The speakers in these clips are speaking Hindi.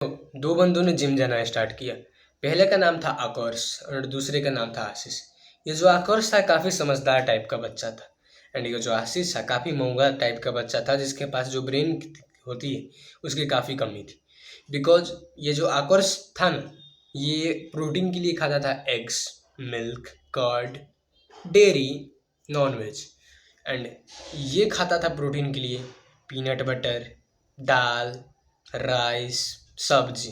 दो बंदों ने जिम जाना स्टार्ट किया। पहले का नाम था आकर्ष और दूसरे का नाम था आशीष। ये जो आकर्ष था काफ़ी समझदार टाइप का बच्चा था, एंड ये जो आशीष था काफ़ी महंगा टाइप का बच्चा था, जिसके पास जो ब्रेन होती है उसकी काफ़ी कमी थी। बिकॉज ये जो आकर्ष था ना, ये प्रोटीन के लिए खाता था eggs, milk, curd, dairy, non veg. And ये खाता था प्रोटीन के लिए पीनट बटर, दाल, राइस, सब्जी।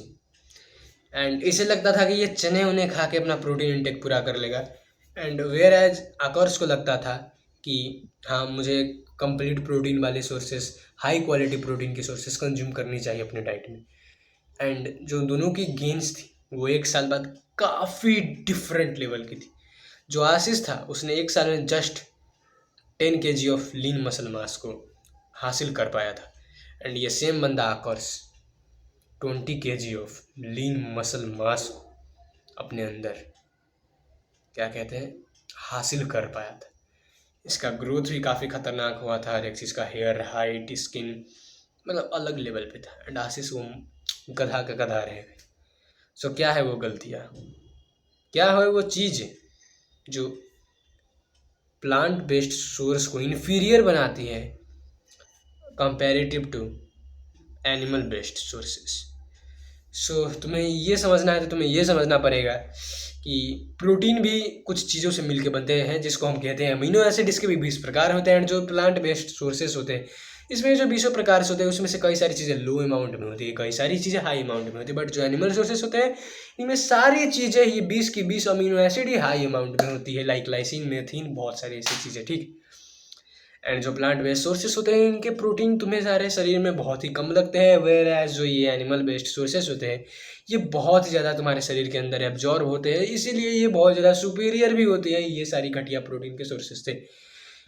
एंड इसे लगता था कि ये चने उन्हें खा के अपना प्रोटीन इंटेक पूरा कर लेगा। एंड वेयर एज आकर्ष को लगता था कि हाँ, मुझे कंप्लीट प्रोटीन वाले सोर्सेस, हाई क्वालिटी प्रोटीन के सोर्सेस कंज्यूम करनी चाहिए अपने डाइट में। एंड जो दोनों की गेन्स थी वो 1 साल बाद काफ़ी डिफरेंट लेवल की थी। जो आशीष था उसने 1 साल में just 10 kg of lean muscle mass को हासिल कर पाया था। एंड ये सेम बंदा आकर्ष 20 kg of lean muscle mass अपने अंदर क्या कहते हैं हासिल कर पाया था। इसका ग्रोथ भी काफ़ी खतरनाक हुआ था, हर एक चीज़ का, हेयर, हाइट, स्किन, मतलब अलग लेवल पे था। एंड आशीष वो गधा का गधा रह गए। सो क्या है वो गलतियाँ, क्या है वो चीज़ जो प्लांट बेस्ड सोर्स को इन्फीरियर बनाती है comparative to animal based sources. So तुम्हें ये समझना है तो तुम्हें ये समझना पड़ेगा कि प्रोटीन भी कुछ चीज़ों से मिलके बनते हैं, जिसको हम कहते हैं अमीनो एसिड। इसके भी 20 प्रकार होते हैं। जो प्लांट बेस्ड सोर्सेस होते हैं, इसमें जो 20 प्रकार से होते हैं उसमें से कई सारी चीज़ें लो अमाउंट में होती है, कई सारी चीज़ें हाई अमाउंट में होती है। बट जो एनिमल सोर्सेस होते हैं इनमें सारी चीज़ें ये 20 की 20 अमीनो एसिड ही हाई अमाउंट में होती है, लाइक लाइसिन, मेथिन, बहुत सारी ऐसी चीज़ें, ठीक। एंड जो प्लांट बेस्ड सोर्सेस होते हैं इनके प्रोटीन तुम्हें सारे शरीर में बहुत ही कम लगते हैं, वेयर एज जो ये एनिमल बेस्ड सोर्सेस होते हैं ये बहुत ही ज़्यादा तुम्हारे शरीर के अंदर एब्जॉर्ब होते हैं, इसीलिए ये बहुत ज़्यादा सुपीरियर भी होती है ये सारी घटिया प्रोटीन के सोर्सेस से।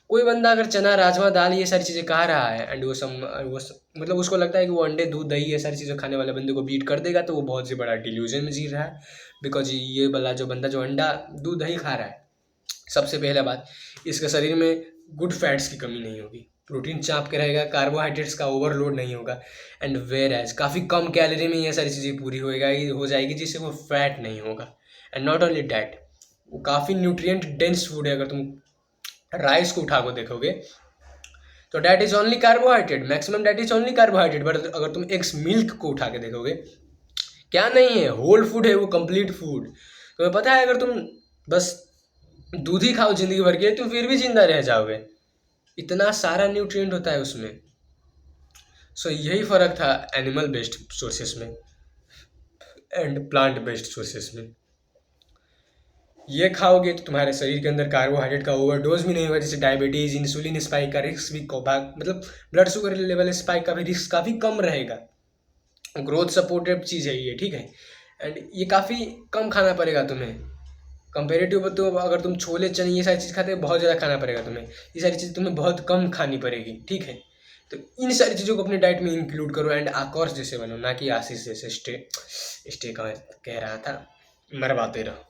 कोई बंदा अगर चना, राजमा, दाल ये सारी चीज़ें खा रहा है एंड मतलब उसको लगता है कि वो अंडे, दूध, दही ये सारी चीज़ें खाने वाले बंदे को बीट कर देगा, तो वो बहुत ही बड़ा डिल्यूजन में जी रहा है। बिकॉज ये वाला जो बंदा जो अंडा, दूध, दही खा रहा है, सबसे पहला बात, इसके शरीर में गुड फैट्स की कमी नहीं होगी, प्रोटीन चाप के रहेगा, कार्बोहाइड्रेट्स का ओवरलोड नहीं होगा। एंड वेयर एज काफ़ी कम कैलोरी में ये सारी चीज़ें पूरी हो जाएगी, जिससे वो फैट नहीं होगा। एंड नॉट ओनली डैट, वो काफ़ी न्यूट्रिएंट डेंस फूड है। अगर तुम राइस को उठा को देखोगे तो that is only carbohydrate, maximum that is only carbohydrate. But अगर तुम एग्स मिल्क को उठा के देखोगे, क्या नहीं है, होल फूड है वो, कंप्लीट फूड। तुम्हें पता है अगर तुम बस दूध ही खाओ जिंदगी भर के तो फिर भी जिंदा रह जाओगे, इतना सारा न्यूट्रिएंट होता है उसमें। सो यही फ़र्क था एनिमल बेस्ड सोर्सेस में एंड प्लांट बेस्ड सोर्सेस में। ये खाओगे तो तुम्हारे शरीर के अंदर कार्बोहाइड्रेट का ओवरडोज भी नहीं होगा, जैसे डायबिटीज़, इंसुलिन स्पाइक का रिस्क भी, मतलब ब्लड शुगर लेवल स्पाइक का भी रिस्क काफ़ी कम रहेगा। ग्रोथ सपोर्टिव चीज़ है ये, ठीक है। एंड ये काफ़ी कम खाना पड़ेगा तुम्हें कंपेरेटिव। तो अगर तुम छोले, चने ये सारी चीज़ खाते हो, बहुत ज़्यादा खाना पड़ेगा तुम्हें, ये सारी चीज़ तुम्हें बहुत कम खानी पड़ेगी, ठीक है। तो इन सारी चीज़ों को अपने डाइट में इंक्लूड करो एंड आकर्ष जैसे बनो, ना कि आशीष जैसे स्टे कह रहा था, मरवाते रहो।